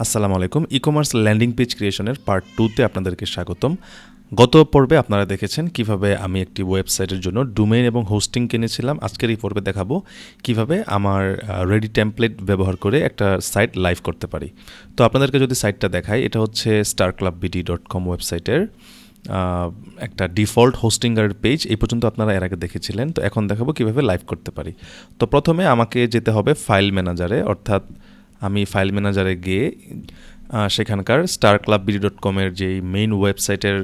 আসসালামু আলাইকুম। E-commerce landing page ক্রিয়েশনের part 2তে আপনাদেরকে স্বাগতম। গত পর্বে আপনারা দেখেছেন কিভাবে আমি একটি ওয়েবসাইটের জন্য ডোমেইন এবং হোস্টিং কিনেছিলাম। আজকের এই পর্বে দেখাবো কিভাবে আমার রেডি টেমপ্লেট ব্যবহার করে একটা সাইট লাইভ করতে পারি। তো আপনাদেরকে যদি সাইটটা দেখাই, এটা হচ্ছে starclubbd.com ওয়েবসাইটের একটা ডিফল্ট হোস্টিংয়ের পেজ। এই পর্যন্ত আপনারা এর আগে দেখেছিলেন। তো এখন দেখাবো কিভাবে লাইভ করতে পারি। তো প্রথমে আমাকে যেতে হবে ফাইল ম্যানেজারে, অর্থাৎ আমি ফাইল ম্যানেজারে গিয়ে সেখানকার starclubbd.com-এর যেই মেইন ওয়েবসাইটের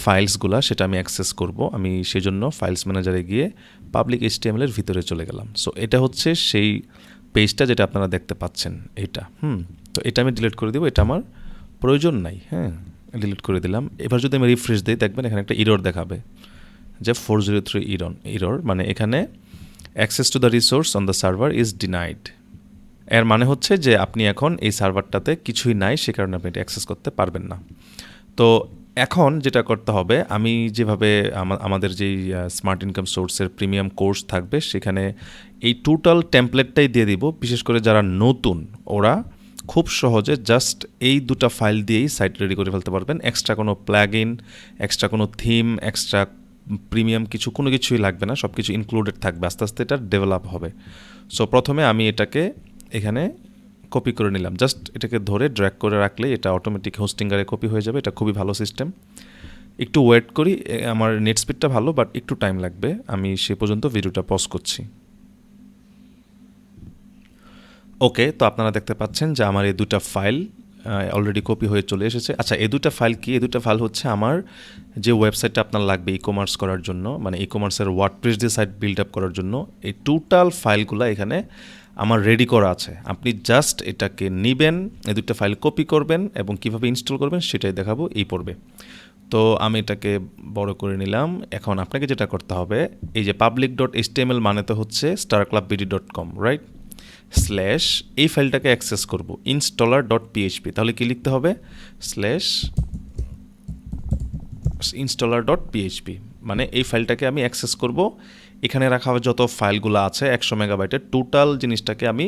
ফাইলসগুলো সেটা আমি অ্যাক্সেস করব। আমি সেজন্য ফাইলস ম্যানেজারে গিয়ে পাবলিক HTML-এর ভিতরে চলে গেলাম। সো এটা হচ্ছে সেই পেজটা যেটা আপনারা দেখতে পাচ্ছেন, এইটা। তো এটা আমি ডিলিট করে দেবো, এটা আমার প্রয়োজন নাই। ডিলিট করে দিলাম। এবার যদি আমি রিফ্রেশ দিই, দেখবেন এখানে একটা ইরর দেখাবে যে 403 ইরর, মানে এখানে access to the resource on the server is denied. এর মানে হচ্ছে যে আপনি এখন এই সার্ভারটাতে কিছুই নাই, সে কারণে আপনি এটা অ্যাক্সেস করতে পারবেন না। তো এখন যেটা করতে হবে, আমি যেভাবে আমাদের যেই স্মার্ট ইনকাম সোর্সের প্রিমিয়াম কোর্স থাকবে সেখানে এই টোটাল টেমপ্লেটটাই দিয়ে দিব। বিশেষ করে যারা নতুন, ওরা খুব সহজে জাস্ট এই দুটো ফাইল দিয়েই সাইট রেডি করে ফেলতে পারবেন। এক্সট্রা কোনো প্লাগইন, এক্সট্রা কোনো থিম, এক্সট্রা প্রিমিয়াম কোনো কিছুই লাগবে না, সব কিছু ইনক্লুডেড থাকবে। আস্তে আস্তে এটা ডেভেলপ হবে। সো প্রথমে আমি এটাকে এখানে কপি করে নিলাম। জাস্ট এটাকে ধরে ড্র্যাগ করে রাখলে এটা অটোমেটিক হোস্টিংয়ারে কপি হয়ে যাবে। এটা খুবই ভালো সিস্টেম। একটু ওয়েট করি, আমার নেট স্পিডটা ভালো, বাট একটু টাইম লাগবে। আমি সে পর্যন্ত ভিডিওটা পজ করছি। ওকে, তো আপনারা দেখতে পাচ্ছেন যে আমার এই দুটা ফাইল অলরেডি কপি হয়ে চলে এসেছে। আচ্ছা, এই দুটা ফাইল কি? এই দুটা ফাইল হচ্ছে আমার যে ওয়েবসাইটটা আপনার লাগবে ই-কমার্স করার জন্য, মানে ই-কমার্সের ওয়ার্ডপ্রেস দিয়ে সাইট বিল্ড আপ করার জন্য এই টোটাল ফাইলগুলো এখানে আমার রেডি করা আছে। আপনি জাস্ট এটাকে নেবেন, এই দুটো ফাইল কপি করবেন এবং কিভাবে ইনস্টল করবেন সেটাই দেখাবো এই পর্বে। তো আমি এটাকে বড় করে নিলাম। এখন আপনাকে যেটা করতে হবে, এই যে public.html মানে তো হচ্ছে starclubbd.com, রাইট? স্ল্যাশ এই ফাইলটাকে অ্যাক্সেস করব installer.php। তাহলে কি লিখতে হবে? স্ল্যাশ installer.php, মানে এই ফাইলটাকে আমি অ্যাক্সেস করব। এখানে রাখা হবে যত ফাইলগুলো আছে 100 মেগাবাইটের টোটাল জিনিসটাকে আমি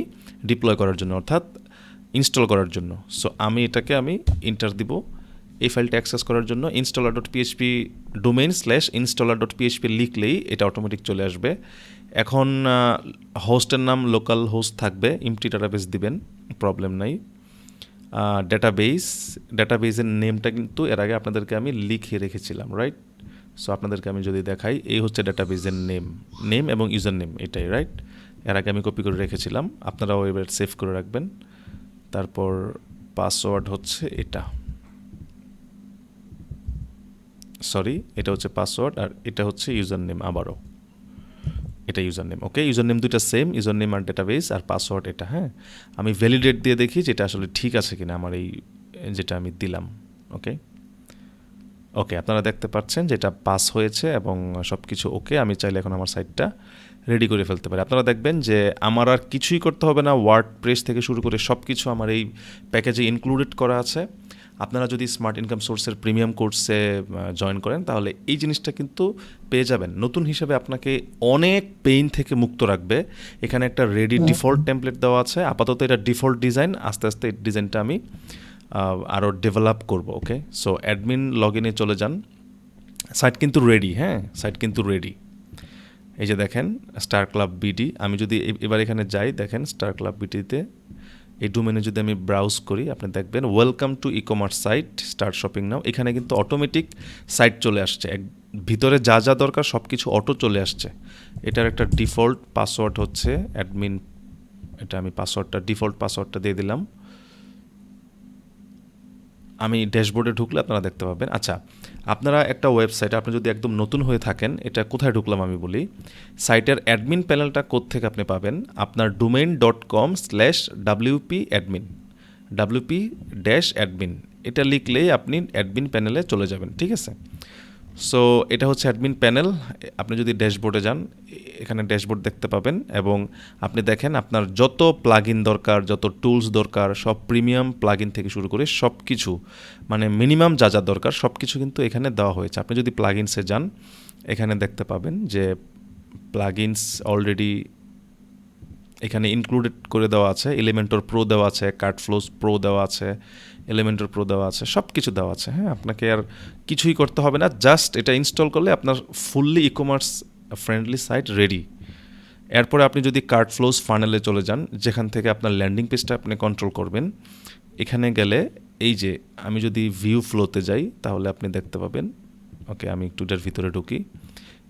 ডিপ্লয় করার জন্য, অর্থাৎ ইনস্টল করার জন্য। সো আমি এটাকে ইন্টার দিব এই ফাইলটা অ্যাক্সেস করার জন্য। installer.php domain/installer.php লিখলেই এটা অটোমেটিক চলে আসবে। এখন হোস্টের নাম লোকাল হোস্ট থাকবে, এমটি ডাটাবেস দিবেন, প্রবলেম নাই। ডাটাবেসের নেমটা কিন্তু এর আগে আপনাদেরকে আমি লিখে রেখেছিলাম, রাইট? সো আপনাদেরকে আমি যদি দেখাই, এই হচ্ছে ডাটাবেসের নেম এবং ইউজার নেম, এটাই, রাইট? এর আগে আমি কপি করে রেখেছিলাম, আপনারাও এবার সেভ করে রাখবেন। তারপর পাসওয়ার্ড হচ্ছে এটা, সরি, এটা হচ্ছে পাসওয়ার্ড, আর এটা হচ্ছে ইউজার নেম। আবারও এটা ইউজার নেম। ওকে, ইউজার নেম দুইটা সেম, ইউজার নেম আর ডেটাবেস, আর পাসওয়ার্ড এটা। আমি ভ্যালিডেট দিয়ে দেখি যেটা আসলে ঠিক আছে কিনা আমার এই যেটা আমি দিলাম। ওকে, আপনারা দেখতে পাচ্ছেন যে এটা পাস হয়েছে এবং সব কিছু ওকে। আমি চাইলে এখন আমার সাইটটা রেডি করে ফেলতে পারি। আপনারা দেখবেন যে আমার আর কিছুই করতে হবে না, ওয়ার্ডপ্রেস থেকে শুরু করে সব কিছু আমার এই প্যাকেজে ইনক্লুডেড করা আছে। আপনারা যদি স্মার্ট ইনকাম সোর্সের প্রিমিয়াম কোর্সে জয়েন করেন তাহলে এই জিনিসটা কিন্তু পেয়ে যাবেন। নতুন হিসেবে আপনাকে অনেক পেইন থেকে মুক্ত রাখবে। এখানে একটা রেডি ডিফল্ট টেমপ্লেট দেওয়া আছে। আপাতত এটা ডিফল্ট ডিজাইন, আস্তে আস্তে এই ডিজাইনটা আমি আরও ডেভেলপ করব। ওকে, সো অ্যাডমিন লগ ইনে চলে যান। সাইট কিন্তু রেডি, সাইট কিন্তু রেডি। এই যে দেখেন starclubbd। আমি যদি এবার এখানে যাই, দেখেন starclubbd-তে এই ডোমেনে যদি আমি ব্রাউজ করি, আপনি দেখবেন welcome to e-commerce site, start shopping now. এখানে কিন্তু অটোমেটিক সাইট চলে আসছে, ভিতরে যা যা দরকার সব কিছু অটো চলে আসছে। এটার একটা ডিফল্ট পাসওয়ার্ড হচ্ছে অ্যাডমিন, এটা আমি ডিফল্ট পাসওয়ার্ডটা দিয়ে দিলাম। আমি ড্যাশবোর্ডে ঢুকলে আপনারা দেখতে পাবেন। আচ্ছা, আপনারা একটা ওয়েবসাইটে আপনি যদি একদম নতুন হয়ে থাকেন, এটা কোথায় ঢুকলাম আমি বলি। সাইটের অ্যাডমিন প্যানেলটা কোত্থেকে আপনি পাবেন? আপনার domain.com/wp admin এটা লিখলেই আপনি অ্যাডমিন প্যানেলে চলে যাবেন, ঠিক আছে? সো এটা হচ্ছে অ্যাডমিন প্যানেল। আপনি যদি ড্যাশবোর্ডে যান, এখানে ড্যাশবোর্ড দেখতে পাবেন এবং আপনি দেখেন আপনার যত প্লাগইন দরকার, যত টুলস দরকার, সব প্রিমিয়াম প্লাগইন থেকে শুরু করে সব কিছু, মানে মিনিমাম যা যা দরকার সব কিছু কিন্তু এখানে দেওয়া হয়েছে। আপনি যদি প্লাগইনসে যান, এখানে দেখতে পাবেন যে প্লাগইনস অলরেডি এখানে ইনক্লুডেড করে দেওয়া আছে, এলিমেন্টর প্রো দেওয়া আছে, কার্ট ফ্লোজ প্রো দেওয়া আছে, এলিমেন্টর প্রো দেওয়া আছে, সব কিছু দেওয়া আছে। হ্যাঁ, আপনাকে আর কিছুই করতে হবে না, জাস্ট এটা ইনস্টল করলে আপনার fully e commerce friendly site ready. এরপরে আপনি যদি কার্ট ফ্লোজ ফানেলে চলে যান, যেখান থেকে আপনার ল্যান্ডিং পেজটা আপনি কন্ট্রোল করবেন, এখানে গেলে এই যে আমি যদি ভিউ ফ্লোতে যাই তাহলে আপনি দেখতে পাবেন। ওকে, আমি একটু এটার ভিতরে ঢুকি।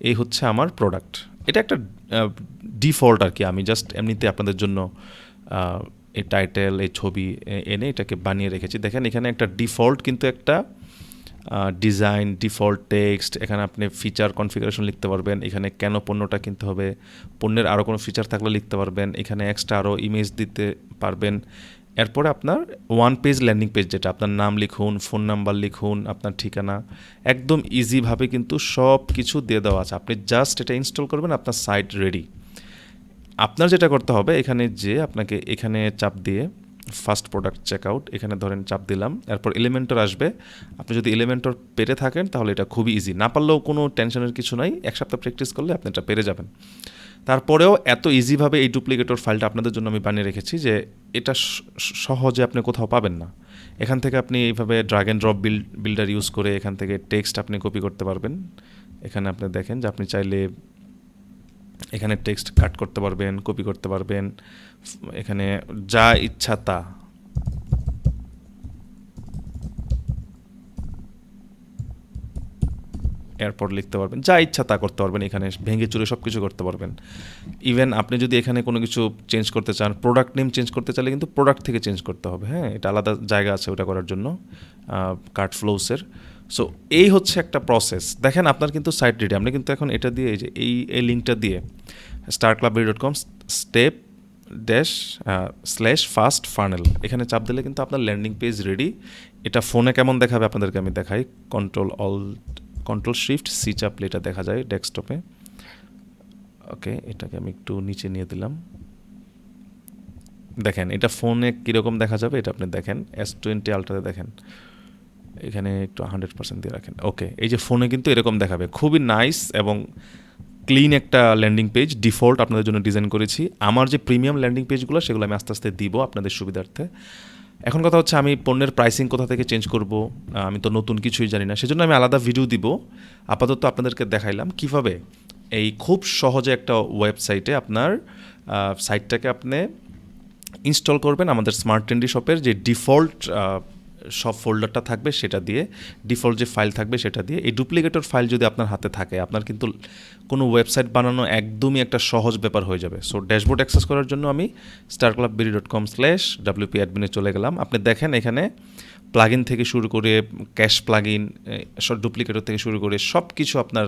এই হচ্ছে আমার প্রোডাক্ট। এটা একটা ডিফল্ট আর কি, আমি জাস্ট এমনিতে আপনাদের জন্য এই টাইটেল, এই ছবি এনে এটাকে বানিয়ে রেখেছি। দেখেন এখানে একটা ডিফল্ট কিন্তু একটা ডিজাইন, ডিফল্ট টেক্সট, এখানে আপনি ফিচার কনফিগারেশন লিখতে পারবেন, এখানে কেন পণ্যটা কিনতে হবে, পণ্যের আরও কোনো ফিচার থাকলে লিখতে পারবেন, এখানে এক্সট্রা আরও ইমেজ দিতে পারবেন। এরপরে আপনার ওয়ান পেজ ল্যান্ডিং পেজ, যেটা আপনার নাম লিখুন, ফোন নাম্বার লিখুন, আপনার ঠিকানা, একদম ইজিভাবে কিন্তু সব কিছু দিয়ে দেওয়া আছে। আপনি জাস্ট এটা ইনস্টল করবেন, আপনার সাইট রেডি। আপনার যেটা করতে হবে, এখানে যে আপনাকে এখানে চাপ দিয়ে ফার্স্ট প্রোডাক্ট চেক আউট, এখানে ধরেন চাপ দিলাম, এরপর এলিমেন্টর আসবে। আপনি যদি এলিমেন্টর পেরে থাকেন তাহলে এটা খুবই ইজি, না পারলেও কোনো টেনশনের কিছু নাই, এক সপ্তাহ প্র্যাকটিস করলে আপনি এটা পেরে যাবেন। তারপরেও এত ইজিভাবে এই ডুপ্লিকেটর ফাইলটা আপনাদের জন্য আমি বানিয়ে রেখেছি যে এটা সহজে আপনি কোথাও পাবেন না। এখান থেকে আপনি এইভাবে drag and drop builder use করে এখান থেকে টেক্সট আপনি কপি করতে পারবেন। এখানে আপনি দেখেন যে আপনি চাইলে এখানে টেক্সট কাট করতে পারবেন, কপি করতে পারবেন, এখানে যা ইচ্ছা তা। এরপর লিখতে পারবেন, যা ইচ্ছা তা করতে পারবেন, এখানে ভেঙে চুরে সব কিছু করতে পারবেন। ইভেন আপনি যদি এখানে কোনো কিছু চেঞ্জ করতে চান, প্রোডাক্ট নেম চেঞ্জ করতে চাইলে কিন্তু প্রোডাক্ট থেকে চেঞ্জ করতে হবে। হ্যাঁ, এটা আলাদা জায়গা আছে ওটা করার জন্য কার্ট ফ্লোসের। সো এই হচ্ছে একটা প্রসেস। দেখেন আপনার কিন্তু সাইট রেডি। আপনি কিন্তু এখন এটা দিয়ে, এই যে এই লিঙ্কটা দিয়ে startclubberry.com step dash slash fast funnel, এখানে চাপ দিলে কিন্তু আপনার ল্যান্ডিং পেজ রেডি। এটা ফোনে কেমন দেখাবে আপনাদেরকে আমি দেখাই। কন্ট্রোল শিফট সি চাপলে এটা দেখা যায় ডেস্কটপে। ওকে, এটাকে আমি একটু নিচে নিয়ে দিলাম। দেখেন এটা ফোনে কীরকম দেখা যাবে এটা আপনি দেখেন। S20 আলট্রাতে দেখেন, এখানে একটু 100% দিয়ে রাখেন। ওকে, এই যে ফোনে কিন্তু এরকম দেখাবে, খুবই নাইস এবং ক্লিন একটা ল্যান্ডিং পেজ ডিফল্ট আপনাদের জন্য ডিজাইন করেছি। আমার যে প্রিমিয়াম ল্যান্ডিং পেজগুলো সেগুলো আমি আস্তে আস্তে দিব আপনাদের সুবিধার্থে। এখন কথা হচ্ছে আমি পণ্যের প্রাইসিং কোথা থেকে চেঞ্জ করব, আমি তো নতুন কিছুই জানি না, সেজন্য আমি আলাদা ভিডিও দিব। আপাতত আপনাদেরকে দেখাইলাম কিভাবে এই খুব সহজে একটা ওয়েবসাইটে আপনার সাইটটাকে আপনি ইনস্টল করবেন। আমাদের স্মার্ট ট্রেন্ডি শপের যে ডিফল্ট সব ফোল্ডারটা থাকবে সেটা দিয়ে, ডিফল্ট যে ফাইল থাকবে সেটা দিয়ে। এই ডুপ্লিকেটর ফাইল যদি আপনার হাতে থাকে, আপনার কিন্তু কোনো ওয়েবসাইট বানানো একদমই একটা সহজ ব্যাপার হয়ে যাবে। সো ড্যাশবোর্ড অ্যাক্সেস করার জন্য আমি startclubberry.com/wp অ্যাডমিনে চলে গেলাম। আপনি দেখেন এখানে প্লাগইন থেকে শুরু করে ক্যাশ প্লাগইন, সব ডুপ্লিকেটর থেকে শুরু করে সব কিছু আপনার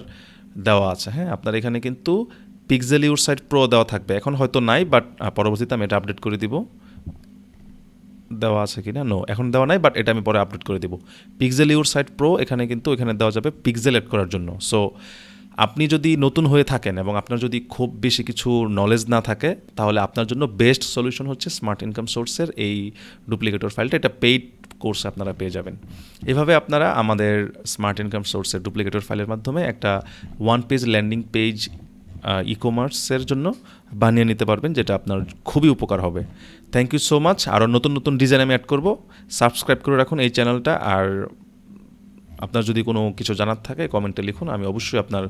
দেওয়া আছে। হ্যাঁ, আপনার এখানে কিন্তু পিক্সেল ইউর সাইট প্রো দেওয়া থাকবে, এখন হয়তো নাই, বাট পরবর্তীতে আমি এটা আপডেট করে দিব। দেওয়া আছে কি না, নো, এখন দেওয়া নাই, বাট এটা আমি পরে আপডেট করে দিব। পিক্সেল ইউর সাইট প্রো এখানে কিন্তু এখানে দেওয়া যাবে পিক্সেল অ্যাড করার জন্য। সো আপনি যদি নতুন হয়ে থাকেন এবং আপনার যদি খুব বেশি কিছু নলেজ না থাকে, তাহলে আপনার জন্য বেস্ট সলিউশন হচ্ছে স্মার্ট ইনকাম সোর্সের এই ডুপ্লিকেটর ফাইলটা। এটা পেইড কোর্স আপনারা পেয়ে যাবেন। এভাবে আপনারা আমাদের স্মার্ট ইনকাম সোর্সের ডুপ্লিকেটর ফাইলের মাধ্যমে একটা ওয়ান পেজ ল্যান্ডিং পেজ ই-কমার্সের জন্য বানিয়ে নিতে পারবেন, যেটা আপনার খুবই উপকার হবে। Thank you so much. আরও নতুন নতুন ডিজাইন আমি অ্যাড করব। সাবস্ক্রাইব করে রাখুন এই চ্যানেলটা। আর আপনার যদি কোনো কিছু জানার থাকে কমেন্টে লিখুন, আমি অবশ্যই আপনার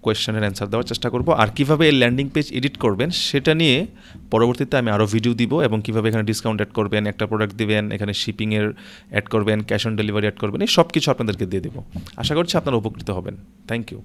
কোয়েশ্চেনের অ্যান্সার দেওয়ার চেষ্টা করব। আর কীভাবে এই ল্যান্ডিং পেজ এডিট করবেন সেটা নিয়ে পরবর্তীতে আমি আরও ভিডিও দিব, এবং কীভাবে এখানে ডিসকাউন্ট অ্যাড করবেন, একটা প্রোডাক্ট দিবেন, এখানে শিপিংয়ের অ্যাড করবেন, ক্যাশ অন ডেলিভারি অ্যাড করবেন, এই সব কিছু আপনাদেরকে দিয়ে দেবো। আশা করছি আপনারা উপকৃত হবেন। Thank you.